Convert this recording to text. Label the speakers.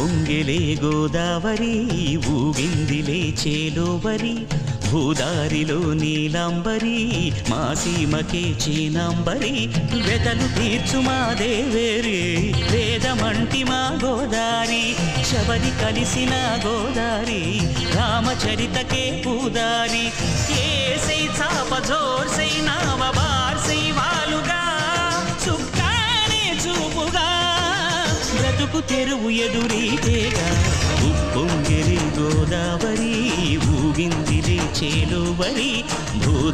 Speaker 1: పొంగెలే గోదావరి ఊగిందిలే చేలోవరి భూదారిలో నీలాంబరి మా సీమకే చీనాంబరి వెతలు తీర్చు మా దేవేరి వేదమంటి మా గోదారి శబరి కలిసిన గోదారి రామచరితకే పూదారి ఏసై చాప జోర్సై నావ బార్సై వాలుగా చుక్కానే చూపుగా బ్రతుకు తెరువు ఎదురీతేగా ఉప్పొంగిరి గోదావరి ఊగిందిలే చేలోవరి భూదా